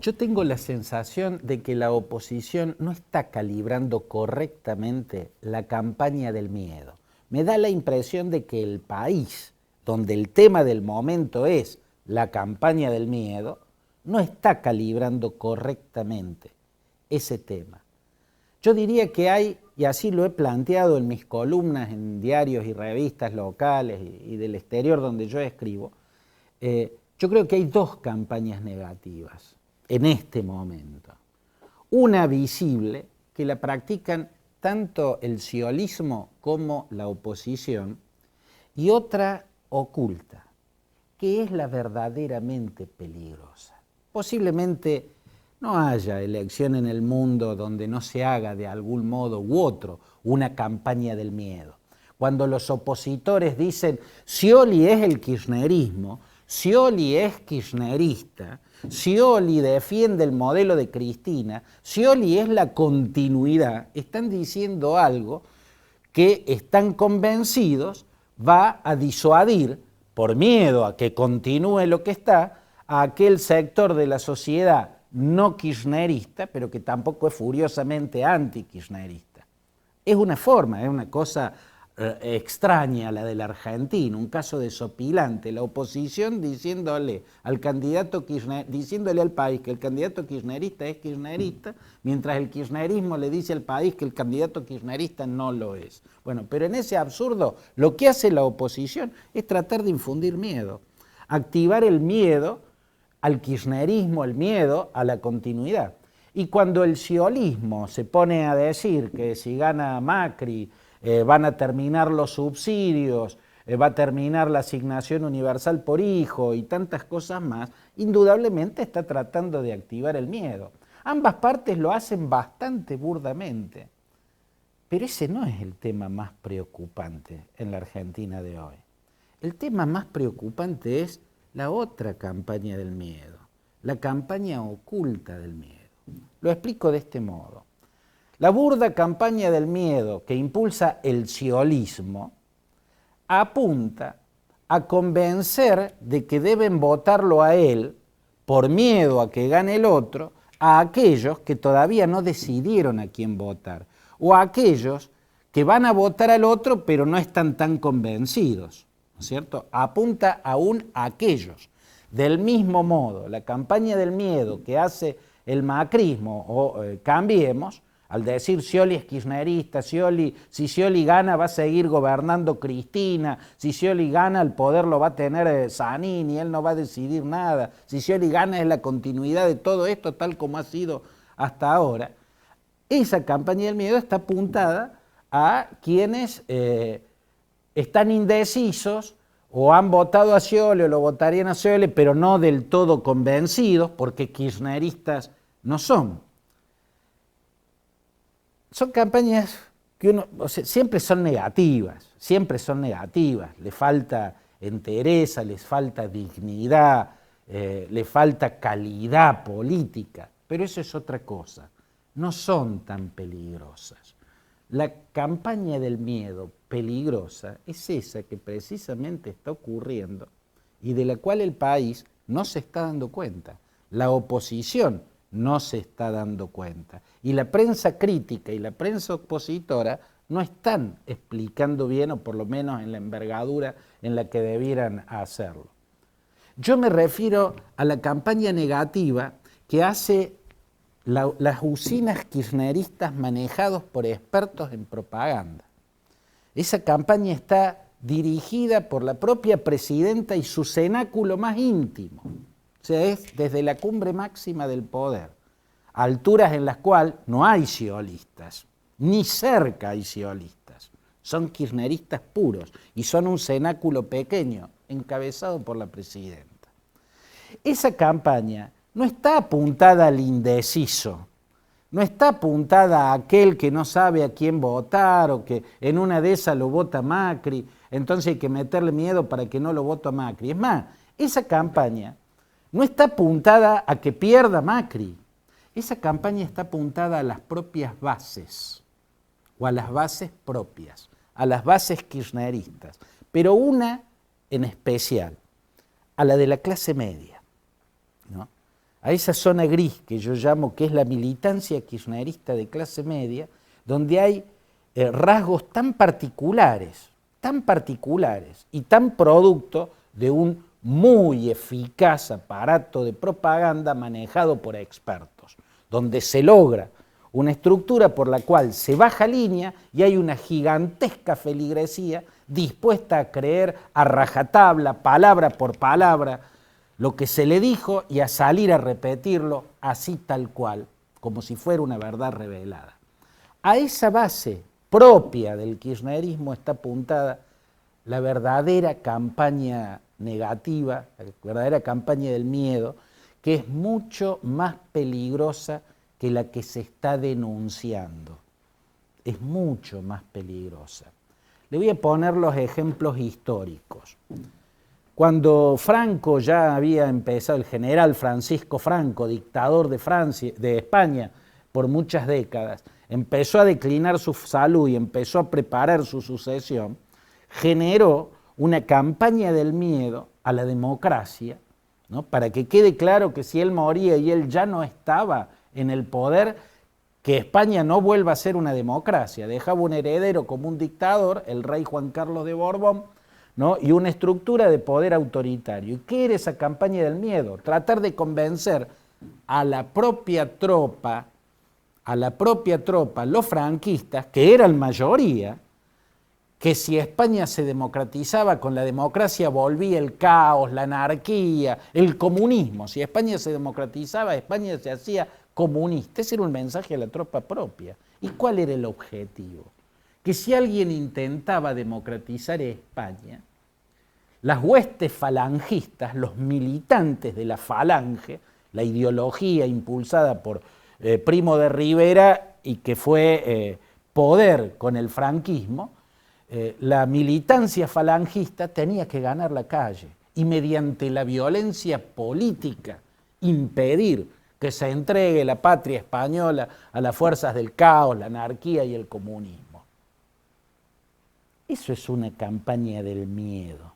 Yo tengo la sensación de que la oposición no está calibrando correctamente la campaña del miedo. Me da la impresión de que el país, donde el tema del momento es la campaña del miedo, no está calibrando correctamente ese tema. Yo diría que hay, y así lo he planteado en mis columnas en diarios y revistas locales y del exterior donde yo escribo, yo creo que hay dos campañas negativas en este momento. Una visible, que la practican tanto el sciolismo como la oposición, y otra oculta, que es la verdaderamente peligrosa. Posiblemente no haya elección en el mundo donde no se haga de algún modo u otro una campaña del miedo. Cuando los opositores dicen Scioli es el kirchnerismo, Scioli es kirchnerista, Scioli defiende el modelo de Cristina, Scioli es la continuidad, están diciendo algo que están convencidos va a disuadir, por miedo a que continúe lo que está, a aquel sector de la sociedad no kirchnerista, pero que tampoco es furiosamente anti-kirchnerista. Es una forma, es una cosa extraña la del argentino, un caso desopilante, la oposición diciéndole al candidato diciéndole al país que el candidato kirchnerista es kirchnerista, mientras el kirchnerismo le dice al país que el candidato kirchnerista no lo es. Bueno, pero en ese absurdo lo que hace la oposición es tratar de infundir miedo, activar el miedo al kirchnerismo, el miedo a la continuidad. Y cuando el sciolismo se pone a decir que si gana Macri van a terminar los subsidios, va a terminar la asignación universal por hijo y tantas cosas más, indudablemente está tratando de activar el miedo. Ambas partes lo hacen bastante burdamente, pero ese no es el tema más preocupante en la Argentina de hoy. El tema más preocupante es la otra campaña del miedo, la campaña oculta del miedo. Lo explico de este modo. La burda campaña del miedo que impulsa el sciolismo apunta a convencer de que deben votarlo a él por miedo a que gane el otro a aquellos que todavía no decidieron a quién votar o a aquellos que van a votar al otro pero no están tan convencidos, ¿no es cierto? Apunta aún a aquellos. Del mismo modo, la campaña del miedo que hace el macrismo o Cambiemos, al decir Scioli es kirchnerista, si Scioli gana va a seguir gobernando Cristina, si Scioli gana el poder lo va a tener Zanini, él no va a decidir nada, si Scioli gana es la continuidad de todo esto tal como ha sido hasta ahora. Esa campaña del miedo está apuntada a quienes están indecisos o han votado a Scioli o lo votarían a Scioli, pero no del todo convencidos porque kirchneristas no son. Son campañas que siempre son negativas, les falta entereza, les falta dignidad, les falta calidad política, pero eso es otra cosa, no son tan peligrosas. La campaña del miedo peligrosa es esa que precisamente está ocurriendo y de la cual el país no se está dando cuenta. La oposición no se está dando cuenta. Y la prensa crítica y la prensa opositora no están explicando bien, o por lo menos en la envergadura en la que debieran hacerlo. Yo me refiero a la campaña negativa que hace las usinas kirchneristas manejados por expertos en propaganda. Esa campaña está dirigida por la propia presidenta y su cenáculo más íntimo. O sea, es desde la cumbre máxima del poder, alturas en las cuales no hay sciolistas, ni cerca hay sciolistas, son kirchneristas puros y son un cenáculo pequeño, encabezado por la presidenta. Esa campaña no está apuntada al indeciso, no está apuntada a aquel que no sabe a quién votar o que en una de esas lo vota Macri, entonces hay que meterle miedo para que no lo vote a Macri. Es más, esa campaña no está apuntada a que pierda Macri. Esa campaña está apuntada a las propias bases, o a las bases propias, a las bases kirchneristas, pero una en especial, a la de la clase media, ¿no? a esa zona gris que yo llamo que es la militancia kirchnerista de clase media, donde hay rasgos tan particulares y tan producto de un muy eficaz aparato de propaganda manejado por expertos, donde se logra una estructura por la cual se baja línea y hay una gigantesca feligresía dispuesta a creer a rajatabla, palabra por palabra, lo que se le dijo y a salir a repetirlo así tal cual, como si fuera una verdad revelada. A esa base propia del kirchnerismo está apuntada la verdadera campaña negativa, la verdadera campaña del miedo, que es mucho más peligrosa que la que se está denunciando. Es mucho más peligrosa. Le voy a poner los ejemplos históricos. Cuando Franco ya había empezado, el general Francisco Franco, dictador de España por muchas décadas, empezó a declinar su salud y empezó a preparar su sucesión, generó una campaña del miedo a la democracia, ¿no? Para que quede claro que si él moría y él ya no estaba en el poder, que España no vuelva a ser una democracia. Dejaba un heredero como un dictador, el rey Juan Carlos de Borbón, ¿no? Y una estructura de poder autoritario. ¿Y qué era esa campaña del miedo? Tratar de convencer a la propia tropa, los franquistas, que eran mayoría, que si España se democratizaba, con la democracia volvía el caos, la anarquía, el comunismo. Si España se democratizaba, España se hacía comunista. Ese era un mensaje a la tropa propia. ¿Y cuál era el objetivo? Que si alguien intentaba democratizar España, las huestes falangistas, los militantes de la falange, la ideología impulsada por Primo de Rivera y que fue poder con el franquismo, la militancia falangista tenía que ganar la calle y mediante la violencia política impedir que se entregue la patria española a las fuerzas del caos, la anarquía y el comunismo. Eso es una campaña del miedo.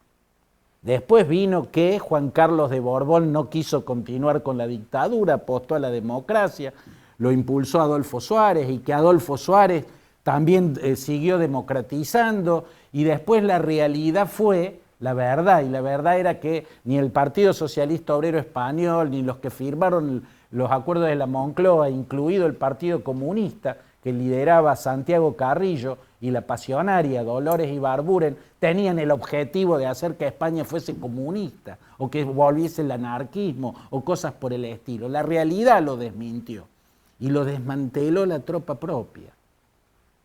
Después vino que Juan Carlos de Borbón no quiso continuar con la dictadura, apostó a la democracia, lo impulsó Adolfo Suárez y que Adolfo Suárez también siguió democratizando y después la realidad fue la verdad, y la verdad era que ni el Partido Socialista Obrero Español, ni los que firmaron los acuerdos de la Moncloa, incluido el Partido Comunista, que lideraba Santiago Carrillo, y la pasionaria Dolores Ibarburen, tenían el objetivo de hacer que España fuese comunista, o que volviese el anarquismo, o cosas por el estilo. La realidad lo desmintió, y lo desmanteló la tropa propia.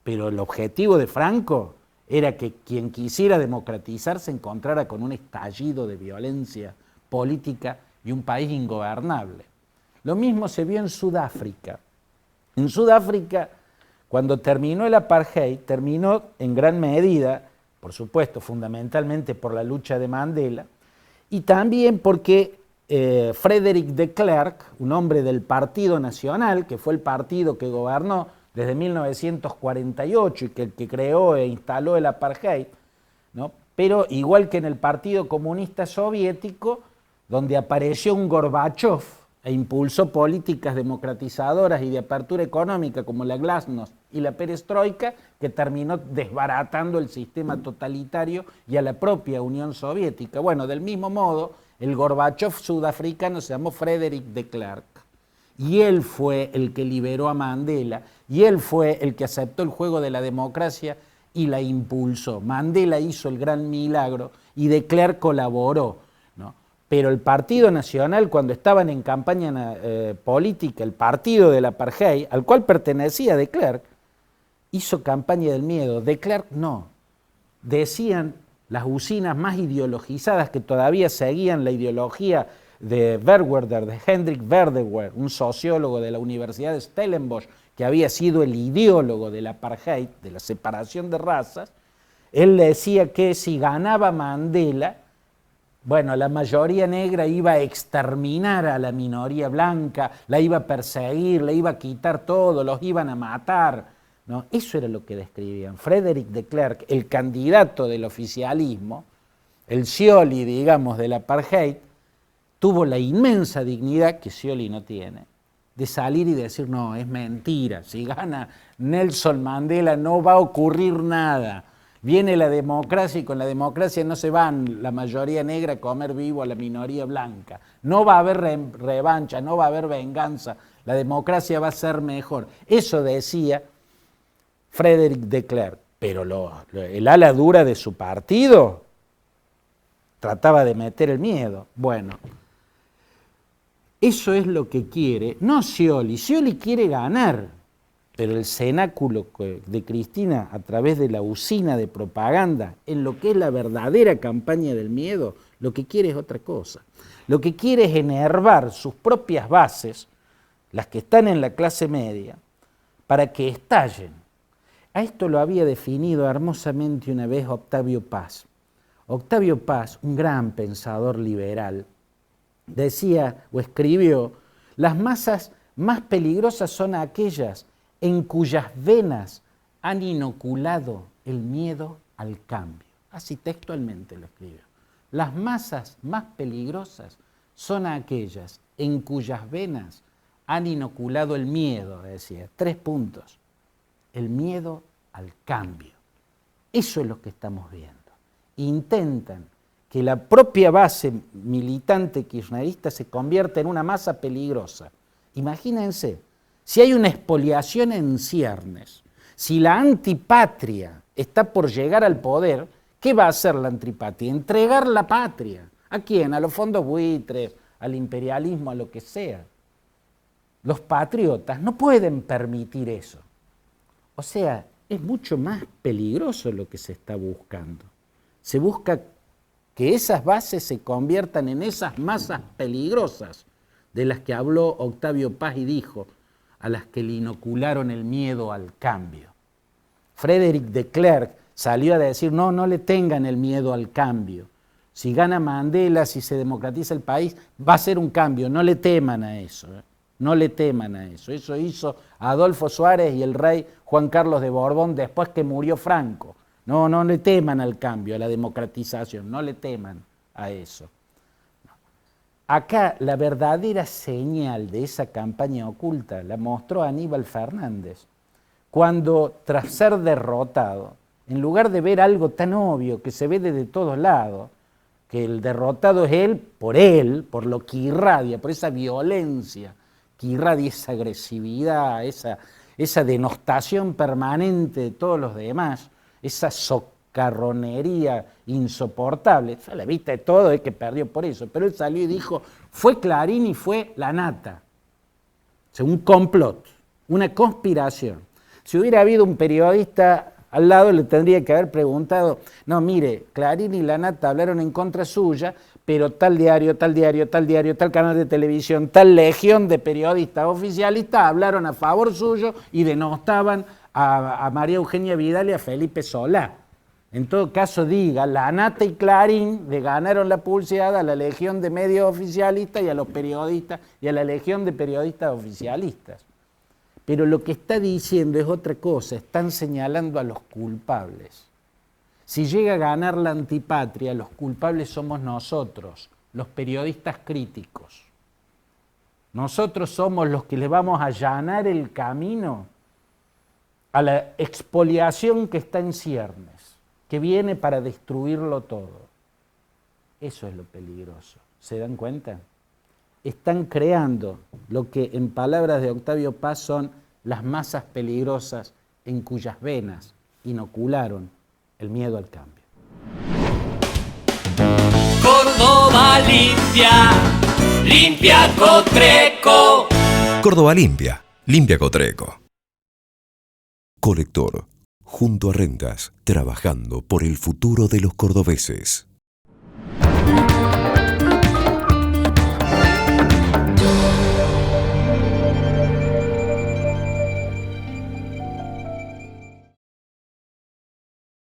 Pero el objetivo de Franco era que quien quisiera democratizar se encontrara con un estallido de violencia política y un país ingobernable. Lo mismo se vio en Sudáfrica. En Sudáfrica, cuando terminó el apartheid, terminó en gran medida, por supuesto, fundamentalmente por la lucha de Mandela, y también porque Frederick de Klerk, un hombre del Partido Nacional, que fue el partido que gobernó desde 1948 y que el que creó e instaló el apartheid, ¿no? Pero igual que en el Partido Comunista Soviético, donde apareció un Gorbachov e impulsó políticas democratizadoras y de apertura económica como la Glasnost y la Perestroika, que terminó desbaratando el sistema totalitario y a la propia Unión Soviética. Bueno, del mismo modo, el Gorbachov sudafricano se llamó Frederick de Klerk. Y él fue el que liberó a Mandela, y él fue el que aceptó el juego de la democracia y la impulsó. Mandela hizo el gran milagro y de Klerk colaboró, ¿no? Pero el Partido Nacional, cuando estaban en campaña política, el partido del apartheid, al cual pertenecía de Klerk, hizo campaña del miedo. De Klerk no. Decían las usinas más ideologizadas que todavía seguían la ideología de Verwerder, de Hendrik Verdewer, un sociólogo de la Universidad de Stellenbosch, que había sido el ideólogo del apartheid, de la separación de razas. Él decía que si ganaba Mandela, bueno, la mayoría negra iba a exterminar a la minoría blanca, la iba a perseguir, le iba a quitar todo, los iban a matar, ¿no? Eso era lo que describían. Frederick de Klerk, el candidato del oficialismo, el Scioli, digamos, del apartheid, tuvo la inmensa dignidad que Scioli no tiene, de salir y decir, no, es mentira, si gana Nelson Mandela no va a ocurrir nada. Viene la democracia y con la democracia no se van la mayoría negra a comer vivo a la minoría blanca. No va a haber revancha, no va a haber venganza, la democracia va a ser mejor. Eso decía Frédéric de Klerk, pero el ala dura de su partido trataba de meter el miedo. Bueno, eso es lo que quiere, no Scioli. Scioli quiere ganar. Pero el cenáculo de Cristina, a través de la usina de propaganda, en lo que es la verdadera campaña del miedo, lo que quiere es otra cosa. Lo que quiere es enervar sus propias bases, las que están en la clase media, para que estallen. A esto lo había definido hermosamente una vez Octavio Paz. Octavio Paz, un gran pensador liberal, decía o escribió, las masas más peligrosas son aquellas en cuyas venas han inoculado el miedo al cambio. Así textualmente lo escribió. Las masas más peligrosas son aquellas en cuyas venas han inoculado el miedo, decía. 3 puntos. El miedo al cambio. Eso es lo que estamos viendo. Intentan que la propia base militante kirchnerista se convierta en una masa peligrosa. Imagínense, si hay una expoliación en ciernes, si la antipatria está por llegar al poder, ¿qué va a hacer la antipatria? Entregar la patria. ¿A quién? A los fondos buitres, al imperialismo, a lo que sea. Los patriotas no pueden permitir eso. O sea, es mucho más peligroso lo que se está buscando. Se busca que esas bases se conviertan en esas masas peligrosas de las que habló Octavio Paz y dijo, a las que le inocularon el miedo al cambio. Frédéric de Klerk salió a decir, no, no le tengan el miedo al cambio. Si gana Mandela, si se democratiza el país, va a ser un cambio, no le teman a eso. No le teman a eso. Eso hizo Adolfo Suárez y el rey Juan Carlos de Borbón después que murió Franco. No, no le teman al cambio, a la democratización, no le teman a eso. Acá la verdadera señal de esa campaña oculta la mostró Aníbal Fernández, cuando tras ser derrotado, en lugar de ver algo tan obvio que se ve desde todos lados, que el derrotado es él, por lo que irradia, por esa violencia que irradia, esa agresividad, esa denostación permanente de todos los demás, esa socarronería insoportable, a la vista de todo es que perdió por eso, pero él salió y dijo, fue Clarín y fue la nata, o sea, un complot, una conspiración. Si hubiera habido un periodista al lado le tendría que haber preguntado, no, mire, Clarín y la nata hablaron en contra suya, pero tal diario, tal canal de televisión, tal legión de periodistas oficialistas hablaron a favor suyo y denostaban a María Eugenia Vidal y a Felipe Solá. En todo caso diga, la nata y Clarín le ganaron la publicidad a la legión de medios oficialistas y a los periodistas y a la legión de periodistas oficialistas. Pero lo que está diciendo es otra cosa, están señalando a los culpables. Si llega a ganar la antipatria, los culpables somos nosotros, los periodistas críticos. Nosotros somos los que le vamos a allanar el camino a la expoliación que está en ciernes, que viene para destruirlo todo. Eso es lo peligroso. ¿Se dan cuenta? Están creando lo que en palabras de Octavio Paz son las masas peligrosas en cuyas venas inocularon el miedo al cambio. Córdoba limpia, limpia Cotreco. Córdoba limpia, limpia Cotreco. Colector, junto a Rentas, trabajando por el futuro de los cordobeses.